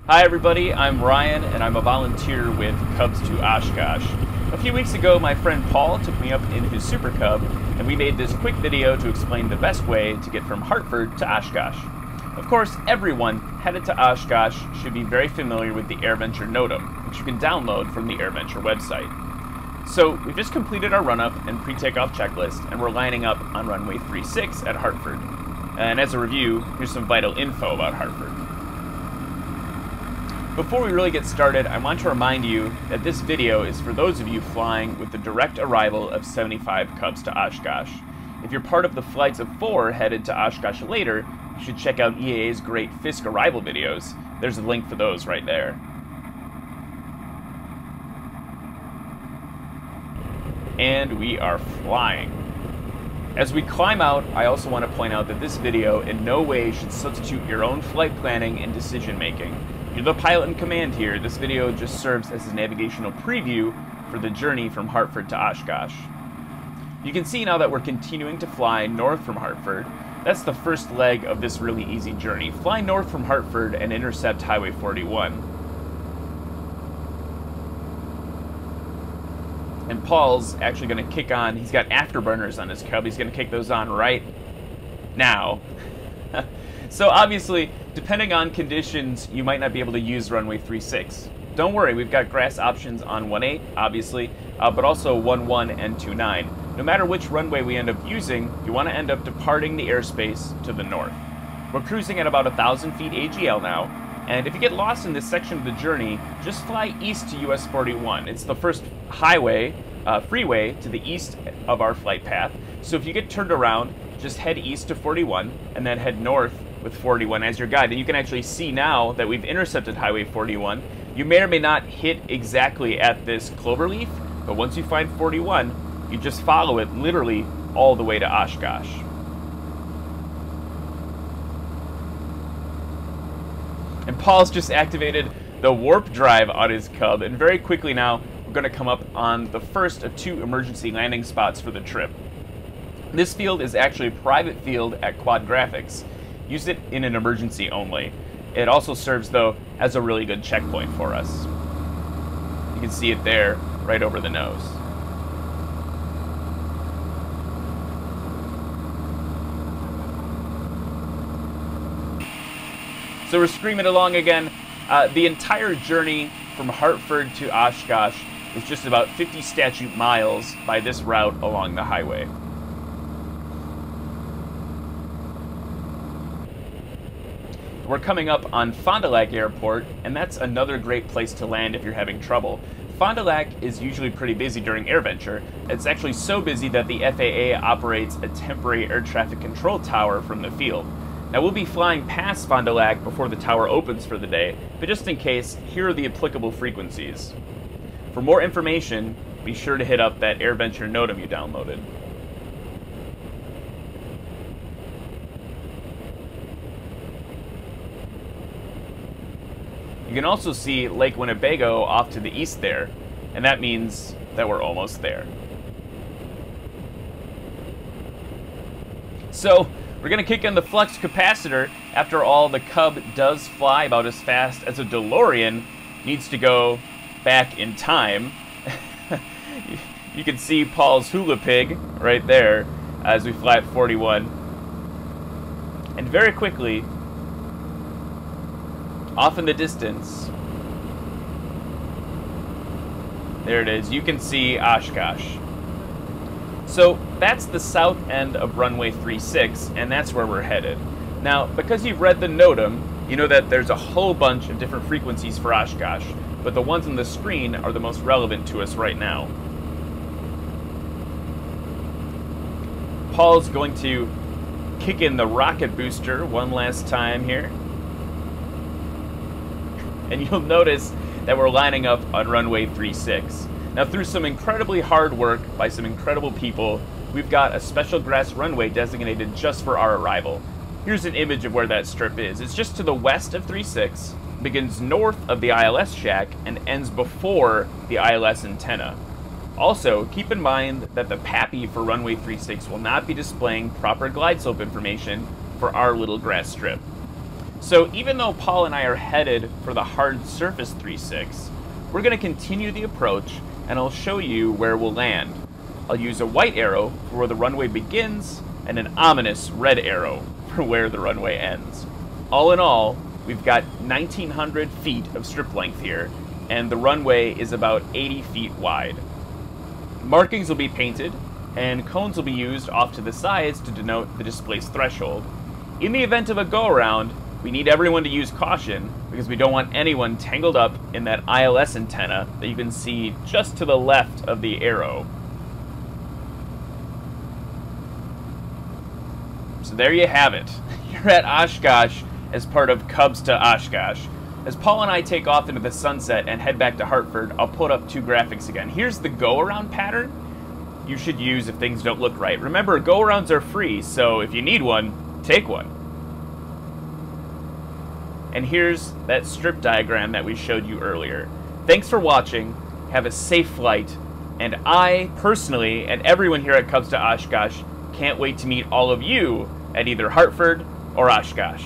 Hi everybody, I'm Ryan and I'm a volunteer with Cubs to Oshkosh. A few weeks ago my friend Paul took me up in his Super Cub and we made this quick video to explain the best way to get from Hartford to Oshkosh. Of course, everyone headed to Oshkosh should be very familiar with the Airventure NOTAM, which you can download from the Airventure website. So we've just completed our run-up and pre-takeoff checklist and we're lining up on runway 36 at Hartford. And as a review, here's some vital info about Hartford. Before we really get started, I want to remind you that this video is for those of you flying with the direct arrival of 75 Cubs to Oshkosh. If you're part of the flights of 4 headed to Oshkosh later, you should check out EAA's great Fisk arrival videos. There's a link for those right there. And we are flying. As we climb out, I also want to point out that this video in no way should substitute your own flight planning and decision making. You're the pilot in command here. This video just serves as a navigational preview for the journey from Hartford to Oshkosh. You can see now that we're continuing to fly north from Hartford. That's the first leg of this really easy journey. Fly north from Hartford and intercept Highway 41. And Paul's actually going to kick on. He's got afterburners on his Cub. He's going to kick those on right now. So obviously, depending on conditions, you might not be able to use runway 36. Don't worry, we've got grass options on 18, obviously, but also 11 and 29. No matter which runway we end up using, you want to end up departing the airspace to the north. We're cruising at about 1,000 feet AGL now, and if you get lost in this section of the journey, just fly east to US 41. It's the first highway, freeway to the east of our flight path. So if you get turned around, just head east to 41 and then head north with 41 as your guide. And you can actually see now that we've intercepted Highway 41. You may or may not hit exactly at this cloverleaf, but once you find 41, you just follow it literally all the way to Oshkosh. And Paul's just activated the warp drive on his Cub, and very quickly now we're going to come up on the first of 2 emergency landing spots for the trip. This field is actually a private field at Quad Graphics. Use it in an emergency only. It also serves, though, as a really good checkpoint for us. You can see it there, right over the nose. So we're screaming along again. The entire journey from Hartford to Oshkosh is just about 50 statute miles by this route along the highway. We're coming up on Fond du Lac Airport, and that's another great place to land if you're having trouble. Fond du Lac is usually pretty busy during Airventure. It's actually so busy that the FAA operates a temporary air traffic control tower from the field. Now we'll be flying past Fond du Lac before the tower opens for the day, but just in case, here are the applicable frequencies. For more information, be sure to hit up that Airventure NOTAM you downloaded. You can also see Lake Winnebago off to the east there, and that means that we're almost there. So, we're going to kick in the flux capacitor. After all, the Cub does fly about as fast as a DeLorean needs to go back in time. You can see Paul's hula pig right there as we fly at 41. And very quickly, off in the distance, there it is, you can see Oshkosh. So that's the south end of runway 36, and that's where we're headed. Now, because you've read the NOTAM, you know that there's a whole bunch of different frequencies for Oshkosh, but the ones on the screen are the most relevant to us right now. Paul's going to kick in the rocket booster one last time here. And you'll notice that we're lining up on runway 36. Now, through some incredibly hard work by some incredible people, we've got a special grass runway designated just for our arrival. Here's an image of where that strip is. It's just to the west of 36, begins north of the ILS shack, and ends before the ILS antenna. Also, keep in mind that the PAPI for runway 36 will not be displaying proper glide slope information for our little grass strip. So even though Paul and I are headed for the hard surface 3.6, we're going to continue the approach, and I'll show you where we'll land. I'll use a white arrow for where the runway begins, and an ominous red arrow for where the runway ends. All in all, we've got 1,900 feet of strip length here, and the runway is about 80 feet wide. Markings will be painted, and cones will be used off to the sides to denote the displaced threshold. In the event of a go-around, we need everyone to use caution because we don't want anyone tangled up in that ILS antenna that you can see just to the left of the arrow. So there you have it. You're at Oshkosh as part of Cubs to Oshkosh. As Paul and I take off into the sunset and head back to Hartford, I'll put up two graphics again. Here's the go-around pattern you should use if things don't look right. Remember, go-arounds are free, so if you need one, take one. And here's that strip diagram that we showed you earlier. Thanks for watching, have a safe flight, and I, personally, and everyone here at Cubs to Oshkosh, can't wait to meet all of you at either Hartford or Oshkosh.